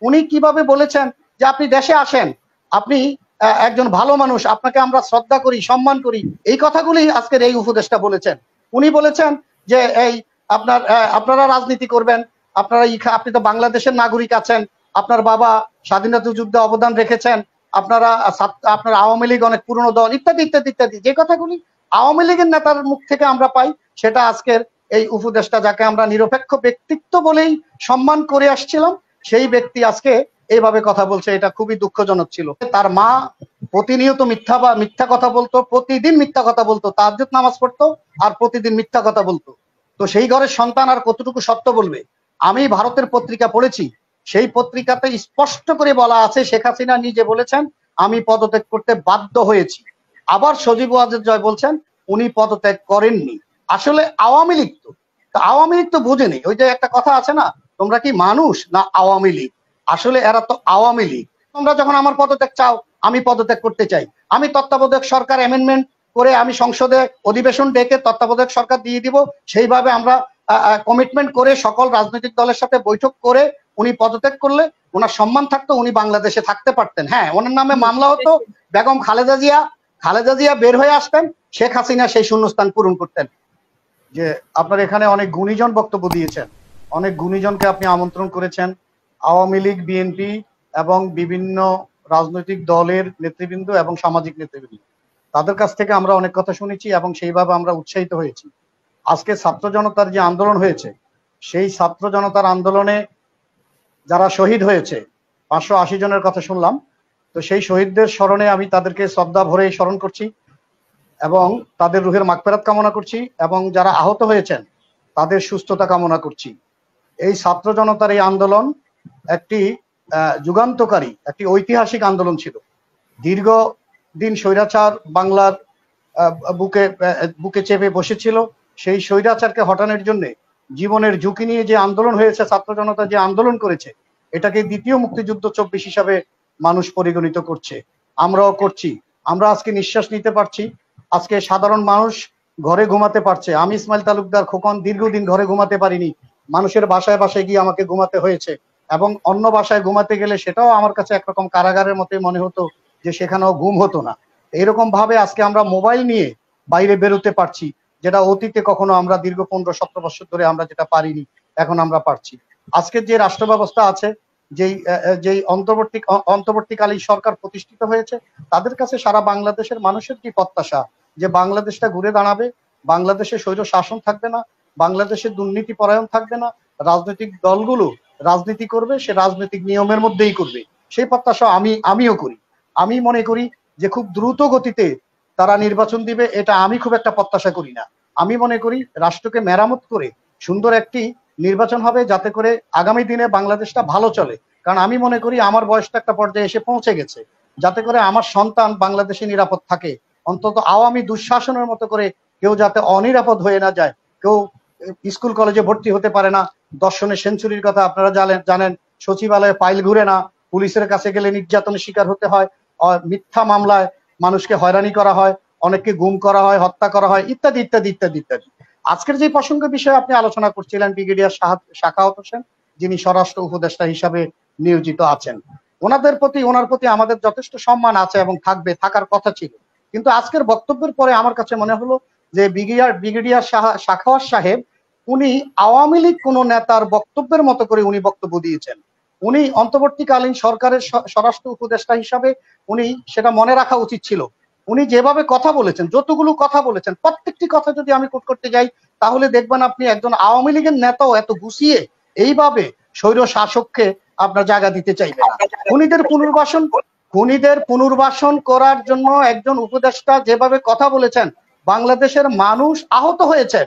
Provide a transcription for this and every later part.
উনি কিভাবে বলেছেন যে আপনি দেশে আসেন, আপনি একজন ভালো মানুষ, আপনাকে আমরা শ্রদ্ধা করি, সম্মান করি, এই কথাগুলি আজকের এই উপদেষ্টা বলেছেন। উনি বলেছেন যে এই আপনারা রাজনীতি করবেন, আপনি তো বাংলাদেশের নাগরিক আছেন, আপনার বাবা স্বাধীনতা যুদ্ধে অবদান রেখেছেন, আপনার আওয়ামী লীগ অনেক পুরনো দল, ইত্যাদি ইত্যাদি ইত্যাদি, যে কথাগুলি আওয়ামী লীগের নেতার মুখ থেকে আমরা পাই, সেটা আজকের এই উপদেষ্টা, যাকে আমরা নিরপেক্ষ ব্যক্তিত্ব বলেই সম্মান করে আসছিলাম, সেই ব্যক্তি আজকে এইভাবে কথা বলছে। এটা খুবই দুঃখজনক ছিল। তার মা প্রতিনিয়ত মিথ্যা কথা বলতো, প্রতিদিন মিথ্যা কথা বলতো, তাহাজ্জুদ নামাজ পড়তো আর প্রতিদিন মিথ্যা কথা বলতো। তো সেই ঘরের সন্তান আর কতটুকু সত্য বলবে? আমি ভারতের পত্রিকা পড়েছি, সেই পত্রিকাতে স্পষ্ট করে বলা আছে, শেখ হাসিনা নিজে বলেছেন আমি পদত্যাগ করতে বাধ্য হয়েছি। আবার সজীব ওয়াজেদ জয় বলছেন উনি পদত্যাগ করেননি। আসলে আওয়ামী লীগ তো বুঝেনি। ওই যে একটা কথা আছে না, তোমরা কি মানুষ না আওয়ামী লীগ? আসলে এরা তো আওয়ামী লীগ। তোমরা যখন আমার পদত্যাগ চাও, আমি পদত্যাগ করতে চাই, আমি তত্ত্বাবধায়ক সরকার অ্যামেন্ডমেন্ট করে আমি সংসদে অধিবেশন ডেকে তত্ত্বাবধায়ক সরকার দিয়ে দিব। সেইভাবে আমরা কমিটমেন্ট করে সকল রাজনৈতিক দলের সাথে বৈঠক করে উনি পদত্যাগ করলে ওনার সম্মান থাকতো, উনি বাংলাদেশে থাকতে পারতেন। হ্যাঁ, ওনার নামে মামলা হতো, বেগম খালেদা জিয়া বের হয়ে আসতেন, শেখ হাসিনা সেই শূন্যস্থান পূরণ করতেন। যে আপনার এখানে অনেক গুণীজন বক্তব্য দিয়েছেন, অনেক গুণীজনকে আপনি আমন্ত্রণ করেছেন, আওয়ামী লীগ, বিএনপি এবং বিভিন্ন রাজনৈতিক দলের নেতৃবৃন্দ এবং সামাজিক নেতৃবৃন্দ, তাদের কাছ থেকে আমরা অনেক কথা শুনেছি এবং সেইভাবে আমরা উৎসাহিত হয়েছি। আজকে ছাত্র জনতার যে আন্দোলন হয়েছে, সেই ছাত্র জনতার আন্দোলনে যারা শহীদ হয়েছে 580 জনের কথা শুনলাম। তো সেই শহীদদের স্মরণে আমি তাদেরকে শ্রদ্ধা ভরে স্মরণ করছি এবং তাদের রুহের মাগফিরাত কামনা করছি, এবং যারা আহত হয়েছেন তাদের সুস্থতা কামনা করছি। এই ছাত্র জনতার এই আন্দোলন একটি যুগান্তকারী, একটি ঐতিহাসিক আন্দোলন ছিল। দীর্ঘদিন স্বৈরাচার বাংলার বুকে চেপে বসেছিল। সেই স্বৈরাচারকে হটানোর জন্য জীবনের ঝুঁকি নিয়ে যে আন্দোলন হয়েছে, ছাত্র জনতা যে আন্দোলন করেছে, এটাকে দ্বিতীয় মুক্তিযুদ্ধ 24 হিসাবে মানুষ পরিগণিত করছে, আমরাও করছি। আমরা আজকে নিঃশ্বাস নিতে পারছি, আজকে সাধারণ মানুষ ঘরে ঘুমাতে পারছে। আমি ইসমাইল তালুকদার খোকন দীর্ঘদিন ঘরে ঘুমাতে পারিনি, মানুষের বাসায় বাসায় গিয়ে আমাকে ঘুমাতে হয়েছে, এবং অন্য বাসায় ঘুমাতে গেলে সেটাও আমার কাছে একরকম কারাগারের মতোই মনে হতো, যে সেখানেও ঘুম হতো না। এরকম ভাবে আজকে আমরা মোবাইল নিয়ে বাইরে বেরোতে পারছি, যেটা অতীতে কখনো আমরা দীর্ঘ 15-17 বছর ধরে আমরা যেটা পারিনি, এখন আমরা পারছি। আজকের যে রাষ্ট্র ব্যবস্থা আছে, যেই অন্তর্বর্তীকালীন সরকার প্রতিষ্ঠিত হয়েছে, তাদের কাছে সারা বাংলাদেশের মানুষের কি প্রত্যাশা, যে বাংলাদেশটা ঘুরে দাঁড়াবে, বাংলাদেশে স্বৈর শাসন থাকবে না, বাংলাদেশে দুর্নীতি পরায়ণ থাকবে না, রাজনৈতিক দলগুলো রাজনীতি করবে, সে রাজনৈতিক নিয়মের মধ্যেই করবে, সেই প্রত্যাশা আমিও করি। আমি মনে করি যে খুব দ্রুত গতিতে তারা নির্বাচন দিবে, এটা আমি খুব একটা প্রত্যাশা করি না। আমি মনে করি রাষ্ট্রকে মেরামত করে সুন্দর একটি নির্বাচন হবে, যাতে করে আগামী দিনে বাংলাদেশটা ভালো চলে। কারণ আমি মনে করি আমার বয়সটা একটা পর্যায়ে এসে পৌঁছে গেছে, যাতে করে আমার সন্তান বাংলাদেশে নিরাপদ থাকে। অন্তত আওয়ামী দুঃশাসনের মতো করে কেউ যাতে অনিরাপদ হয়ে না যায়, কেউ স্কুল কলেজে ভর্তি হতে পারে না, দর্শনের সেঞ্চুরির কথা আপনারা জানেন, সচিবালয়ে ফাইল ঘুরে না, পুলিশের কাছে গেলে নির্যাতনের শিকার হতে হয়, মিথ্যা মামলায় মানুষকে হয়রানি করা হয়, অনেককে গুম করা হয়, হত্যা করা হয়, ইত্যাদি ইত্যাদি ইত্যাদি ইত্যাদি। আজকের যে প্রসঙ্গ বিষয়ে আপনি আলোচনা করছিলেন, ব্রিগেডিয়ার সাখাওয়াত হোসেন, যিনি স্বরাষ্ট্র উপদেষ্টা হিসাবে নিয়োজিত আছেন, ওনার প্রতি আমাদের যথেষ্ট সম্মান আছে এবং থাকার কথা ছিল। কিন্তু আজকের বক্তব্যের পরে আমার কাছে মনে হলো যে ব্রিগেডিয়ার সাখাওয়াত সাহেব, উনি আওয়ামী লীগ কোন নেতার বক্তব্যের মতো করে উনি বক্তব্য দিয়েছেন। উনি অন্তর্বর্তীকালীন সরকারের স্বরাষ্ট্র উপদেষ্টা হিসাবে উনি সেটা মনে রাখা উচিত ছিল। উনি যেভাবে কথা বলেছেন, যতগুলো কথা বলেছেন, প্রত্যেকটি কথা যদি আমি কোট করতে যাই, তাহলে দেখবেন আপনি একজন আওয়ামী লীগের নেতাও এত গুছিয়ে এইভাবে স্বৈর শাসককে আপনার জায়গা দিতে চাইবে না। খুনিদের পুনর্বাসন করার জন্য একজন উপদেষ্টা যেভাবে কথা বলেছেন, বাংলাদেশের মানুষ আহত হয়েছে।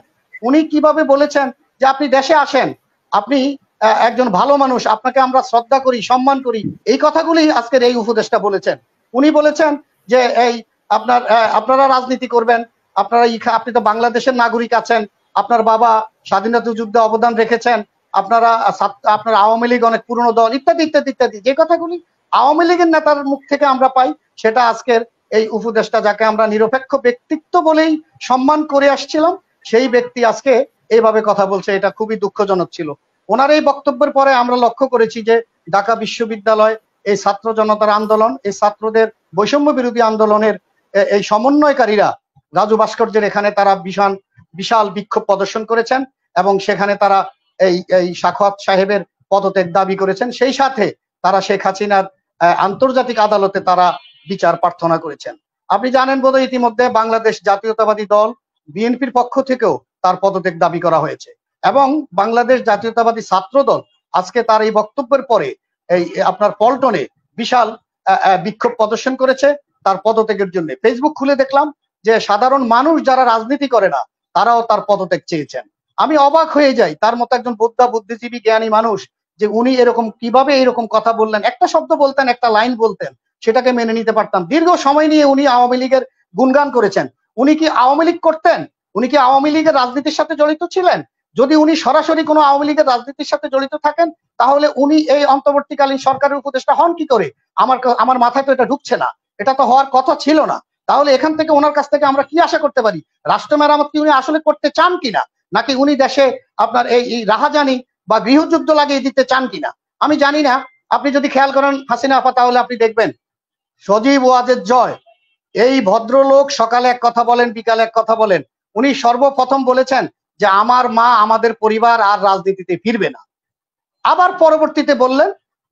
উনি কিভাবে বলেছেন যে আপনি দেশে আসেন, আপনি একজন ভালো মানুষ, আপনাকে আমরা শ্রদ্ধা করি, সম্মান করি, এই কথাগুলি আজকের এই উপদেষ্টা বলেছেন। উনি বলেছেন যে আপনারা রাজনীতি করবেন, আপনি তো বাংলাদেশের নাগরিক আছেন, আপনার বাবা স্বাধীনতা যুদ্ধে অবদান রেখেছেন, আপনার আওয়ামী লীগ অনেক পুরনো দল, ইত্যাদি ইত্যাদি ইত্যাদি, যে কথাগুলি আওয়ামী লীগের নেতার মুখ থেকে আমরা পাই, সেটা আজকের এই উপদেষ্টা, যাকে আমরা নিরপেক্ষ ব্যক্তিত্ব বলেই সম্মান করে আসছিলাম, সেই ব্যক্তি আজকে এইভাবে কথা বলছে। এটা খুবই দুঃখজনক ছিল। ওনার এই বক্তব্যের পরে আমরা লক্ষ্য করেছি যে ঢাকা বিশ্ববিদ্যালয়, এই ছাত্র জনতার আন্দোলন, এই ছাত্রদের বৈষম্য বিরোধী আন্দোলনের এই সমন্বয়কারীরা রাজু ভাস্কর্যের এখানে তারা বিশাল বিক্ষোভ প্রদর্শন করেছেন এবং সেখানে তারা এই সাখাওয়াত সাহেবের পদত্যাগ দাবি করেছেন। সেই সাথে তারা শেখ হাসিনার আন্তর্জাতিক আদালতে তারা বিচার প্রার্থনা করেছেন। আপনি জানেন বোধহয় ইতিমধ্যে বাংলাদেশ জাতীয়তাবাদী দল বিএনপির পক্ষ থেকেও তার পদত্যাগ দাবি করা হয়েছে এবং বাংলাদেশ জাতীয়তাবাদী ছাত্র দল আজকে তার এই বক্তব্যের পরে এই আপনার পল্টনে বিশাল বিক্ষোভ প্রদর্শন করেছে তার পদত্যাগের জন্য। ফেসবুক খুলে দেখলাম যে সাধারণ মানুষ যারা রাজনীতি করে না তারাও তার পদত্যাগ চেয়েছেন। আমি অবাক হয়ে যাই, তার মতো একজন বুদ্ধিজীবী জ্ঞানী মানুষ যে উনি এরকম কিভাবে এরকম কথা বললেন। একটা শব্দ বলতেন, একটা লাইন বলতেন, সেটাকে মেনে নিতে পারতাম। দীর্ঘ সময় নিয়ে উনি আওয়ামী লীগের গুণগান করেছেন। উনি কি আওয়ামী লীগ করতেন? উনি কি আওয়ামী লীগের রাজনীতির সাথে জড়িত ছিলেন? যদি উনি সরাসরি কোনো আওয়ামী লীগের রাজনীতির সাথে জড়িত থাকেন তাহলে উনি এই অন্তর্বর্তীকালীন সরকারের উপদেষ্টা হন কি করে? আমার মাথায় তো এটা ঢুকছে না। এটা তো হওয়ার কথা ছিল না। তাহলে এখান থেকে ওনার কাছ থেকে আমরা কি আশা করতে পারি? রাষ্ট্র মেরামত কি উনি আসলে করতে চান কিনা, নাকি উনি দেশে আপনার এই রাহাজানি বা গৃহযুদ্ধ লাগিয়ে দিতে চান কিনা আমি জানি না। আপনি যদি খেয়াল করেন হাসিনা আপা, তাহলে আপনি দেখবেন সজীব ওয়াজেদ জয় এই ভদ্রলোক সকালে এক কথা বলেন, বিকালে এক কথা বলেন। উনি সর্বপ্রথম বলেছেন যে আমার মা আমাদের পরিবার আর রাজনীতিতে ফিরবে না। আবার পরবর্তীতে বললেন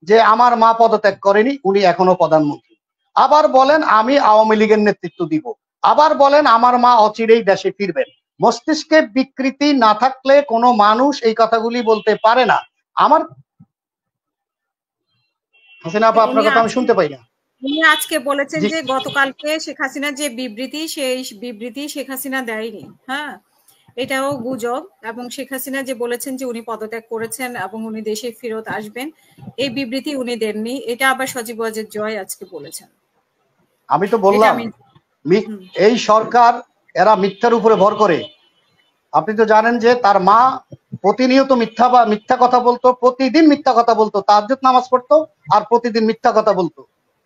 যে আমার মা পদত্যাগ করেনি, উনি এখনো প্রধানমন্ত্রী। আবার বলেন আমি আওয়ামী লীগের নেতৃত্ব দিব। আবার বলেন আমার মা অচিরেই দেশে ফিরবেন। মস্তিষ্কে বিকৃতি না থাকলে কোনো মানুষ এই কথাগুলি বলতে পারে না। আমার হাসিনা আপা, আপনার কথা আমি শুনতে পাই না। উনি আজকে বলেছেন যে গতকালকে শেখ হাসিনার যে বিবৃতি, সেই বিবৃতি শেখ হাসিনা দেয়নি। হ্যাঁ, এটাও গুজব। এবং শেখ হাসিনা যে বলেছেন যে উনি পদত্যাগ করেছেন এবং উনি দেশে ফেরত আসবেন, এই বিবৃতি উনি দেননি। এটা আবার সজীব ওয়াজেদ জয় আজকে বলেছেন। আমি তো বললাম এই সরকার এরা মিথ্যার উপরে ভর করে। আপনি তো জানেন যে তার মা প্রতিনিয়ত মিথ্যা কথা বলতো, প্রতিদিন মিথ্যা কথা বলতো, তাহাজ্জুদ নামাজ পড়তো আর প্রতিদিন মিথ্যা কথা বলতো।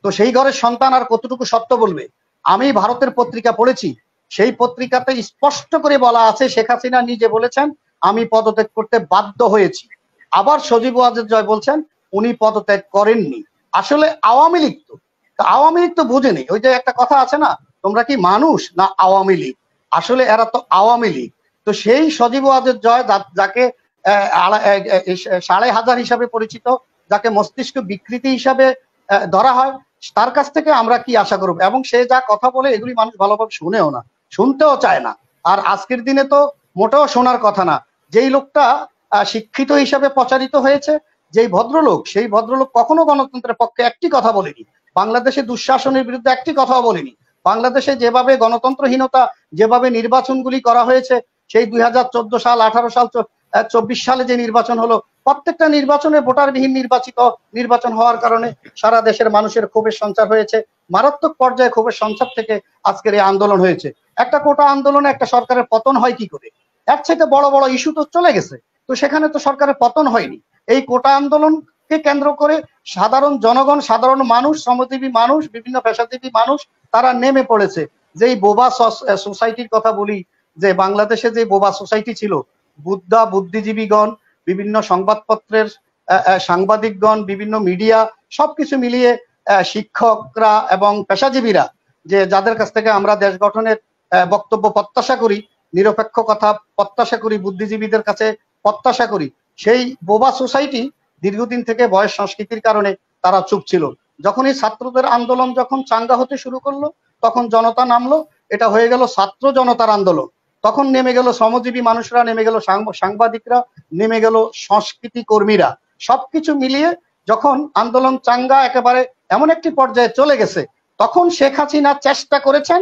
তো সেই ঘরের সন্তান আর কতটুকু সত্য বলবে? আমি ভারতের পত্রিকা পড়েছি, সেই পত্রিকাতে স্পষ্ট করে বলা আছে শেখ হাসিনা নিজে বলেছেন আমি পদত্যাগ করতে বাধ্য হয়েছি। আবার সজীব ওয়াজেদ জয় বলছেন উনি পদত্যাগ করেননি। আসলে আওয়ামী লীগ তো বুঝেনি। ওই যে একটা কথা আছে না, তোমরা কি মানুষ না আওয়ামী লীগ? আসলে এরা তো আওয়ামী লীগ। তো সেই সজীব ওয়াজেদ জয় যাকে 5,500 হিসাবে পরিচিত, যাকে মস্তিষ্ক বিকৃতি হিসাবে ধরা হয়, তার কাছ থেকে আমরা কি আশা করব? এবং সে যা কথা বলে এগুলি মানুষ ভালোভাবে শুনেও না, শুনতেও চায় না। আর আজকের দিনে তো মোটেও শোনার কথা না। যেই লোকটা শিক্ষিত হিসাবে প্রচারিত হয়েছে, যেই ভদ্রলোক, সেই ভদ্রলোক কখনো গণতন্ত্রের পক্ষে একটি কথা বলেনি, বাংলাদেশে দুঃশাসনের বিরুদ্ধে একটি কথাও বলেনি। বাংলাদেশে যেভাবে গণতন্ত্রহীনতা, যেভাবে নির্বাচনগুলি করা হয়েছে, সেই 2014 সাল, 18 সাল, 24 সালে যে নির্বাচন হলো, প্রত্যেকটা নির্বাচনে ভোটারবিহীন নির্বাচন হওয়ার কারণে সারা দেশের মানুষের ক্ষোভের সঞ্চার হয়েছে। মারাত্মক পর্যায়ে ক্ষোভের সঞ্চার থেকে আজকের এই আন্দোলন হয়েছে। একটা কোটা আন্দোলনে একটা সরকারের পতন হয় কি করে? এর চাইতে বড় বড় ইস্যু তো চলে গেছে, তো সেখানে তো সরকারের পতন হয়নি। এই কোটা আন্দোলনকে কেন্দ্র করে সাধারণ জনগণ, সাধারণ মানুষ, শ্রমজীবী মানুষ, বিভিন্ন পেশাজীবী মানুষ তারা নেমে পড়েছে। যেই বোবা সোসাইটির কথা বলি, যে বাংলাদেশে যে বোবা সোসাইটি ছিল, বুদ্ধিজীবীগণ, বিভিন্ন সংবাদপত্রের সাংবাদিকগণ, বিভিন্ন মিডিয়া, সবকিছু মিলিয়ে শিক্ষকরা এবং পেশাজীবীরা, যে যাদের কাছ থেকে আমরা দেশ গঠনের বক্তব্য প্রত্যাশা করি, নিরপেক্ষ কথা প্রত্যাশা করি, বুদ্ধিজীবীদের কাছে প্রত্যাশা করি, সেই বোবা সোসাইটি দীর্ঘদিন থেকে বয়স সংস্কৃতির কারণে তারা চুপ ছিল। যখন এই ছাত্রদের আন্দোলন যখন চাঙ্গা হতে শুরু করলো, তখন জনতা নামলো, এটা হয়ে গেল ছাত্র জনতার আন্দোলন। তখন নেমে গেল শ্রমজীবী মানুষরা, নেমে গেল সাংবাদিকরা, নেমে গেল সংস্কৃতি কর্মীরা। সবকিছু মিলিয়ে যখন আন্দোলন চাঙ্গা একেবারে এমন একটি পর্যায়ে চলে গেছে, তখন শেখ হাসিনা চেষ্টা করেছেন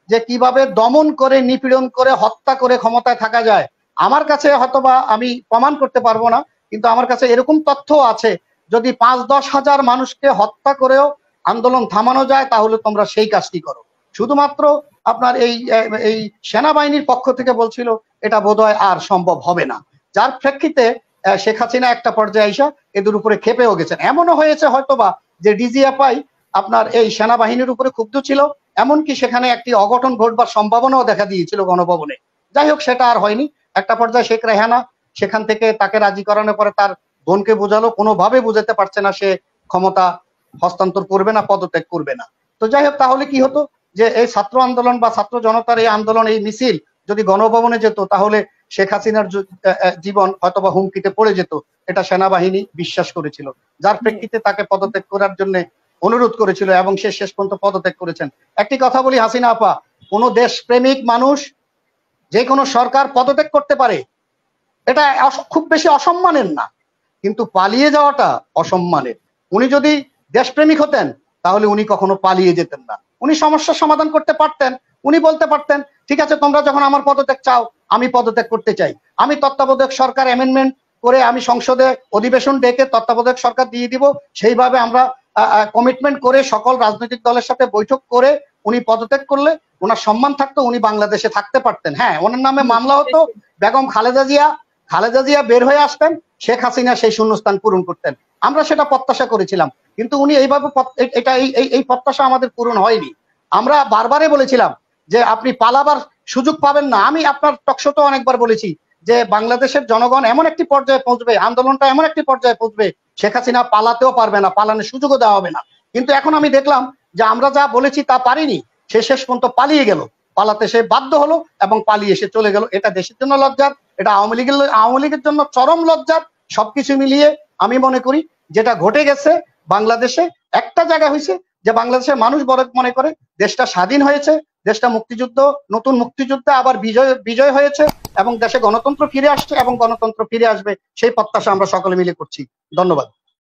যে কিভাবে দমন করে, নিপীড়ন করে, হত্যা করে ক্ষমতায় থাকা যায়। আমার কাছে হয়তোবা আমি প্রমাণ করতে পারবো না, কিন্তু আমার কাছে এরকম তথ্য আছে, যদি 5-10 হাজার মানুষকে হত্যা করেও আন্দোলন থামানো যায়, তাহলে তোমরা সেই কাজটি করো। শুধুমাত্র আপনার এই সেনাবাহিনীর পক্ষ থেকে বলছিল এটা বোধহয় আর সম্ভব হবে না, যার প্রেক্ষিতে শেখ হাসিনা একটা পর্যায়ে আইসা এদের উপরে ক্ষেপেও গেছেন। এমনও হয়েছে হয়তোবা যে ডিজিএফআই আপনার এই সেনাবাহিনীর উপরে ক্ষুব্ধ ছিল, এমনকি সেখানে একটি অঘটন ঘটবার সম্ভাবনাও দেখা দিয়েছিল গণভবনে। যাই হোক, সেটা আর হয়নি। একটা পর্যায়ে শেখ রেহানা সেখান থেকে তাকে রাজি করানোর পরে তার বোনকে বোঝালো, কোনোভাবে বোঝাতে পারছে না সে ক্ষমতা হস্তান্তর করবে না, পদত্যাগ করবে না। তো যাই হোক, তাহলে কি হতো যে এই ছাত্র আন্দোলন বা ছাত্র জনতার এই আন্দোলন, এই মিছিল যদি গণভবনে যেত, তাহলে শেখ হাসিনার জীবন হয়তোবা হুমকিতে পড়ে যেত। এটা সেনাবাহিনী বিশ্বাস করেছিল, যার প্রেক্ষিতে তাকে পদত্যাগ করার জন্য অনুরোধ করেছিল এবং সে শেষ পর্যন্ত পদত্যাগ করেছেন। একটি কথা বলি হাসিনা আপা, কোন দেশপ্রেমিক মানুষ, যে কোনো সরকার পদত্যাগ করতে পারে, এটা খুব বেশি অসম্মানের না, কিন্তু পালিয়ে যাওয়াটা অসম্মানের। উনি যদি দেশপ্রেমিক হতেন তাহলে উনি কখনো পালিয়ে যেতেন না, উনি সমস্যার সমাধান করতে পারতেন। উনি বলতে পারতেন, ঠিক আছে তোমরা যখন আমার পদত্যাগ চাও, আমি পদত্যাগ করতে চাই, আমি তত্ত্বাবধায়ক সরকার অ্যামেন্ডমেন্ট করে আমি সংসদে অধিবেশন ডেকে তত্ত্বাবধায়ক সরকার দিয়ে দিব, সেইভাবে আমরা কমিটমেন্ট করে সকল রাজনৈতিক দলের সাথে বৈঠক করে উনি পদত্যাগ করলে ওনার সম্মান থাকতো, উনি বাংলাদেশে থাকতে পারতেন। হ্যাঁ, ওনার নামে মামলা হতো, বেগম খালেদা জিয়া বের হয়ে আসতেন, শেখ হাসিনা সেই শূন্যস্থান পূরণ করতেন। আমরা সেটা প্রত্যাশা করেছিলাম, কিন্তু উনি এইভাবে এই প্রত্যাশা আমাদের পূরণ হয়নি। আমরা বারবারই বলেছিলাম যে আপনি পালাবার সুযোগ পাবেন না। আমি আপনার টকশোতে অনেকবার বলেছি যে বাংলাদেশের জনগণ এমন একটি পর্যায়ে পৌঁছবে, আন্দোলনটা এমন একটি পর্যায়ে পৌঁছবে, শেখ হাসিনা পালাতেও পারবে না, পালানোর সুযোগও দেওয়া হবে না। কিন্তু এখন আমি দেখলাম যে আমরা যা বলেছি তা পারিনি, সে শেষ পর্যন্ত পালিয়ে গেল, পালাতে সে বাধ্য হলো এবং পালিয়ে এসে চলে গেল। এটা দেশের জন্য লজ্জার, এটা আওয়ামী লীগের জন্য চরম লজ্জার। সবকিছু মিলিয়ে আমি মনে করি যেটা ঘটে গেছে বাংলাদেশে, একটা জায়গা হয়েছে যে বাংলাদেশের মানুষ মনে করে দেশটা স্বাধীন হয়েছে, দেশটা মুক্তিযুদ্ধ, নতুন মুক্তিযুদ্ধে আবার বিজয় হয়েছে এবং দেশে গণতন্ত্র ফিরে আসছে এবং গণতন্ত্র ফিরে আসবে, সেই প্রত্যাশা আমরা সকলে মিলে করছি। ধন্যবাদ।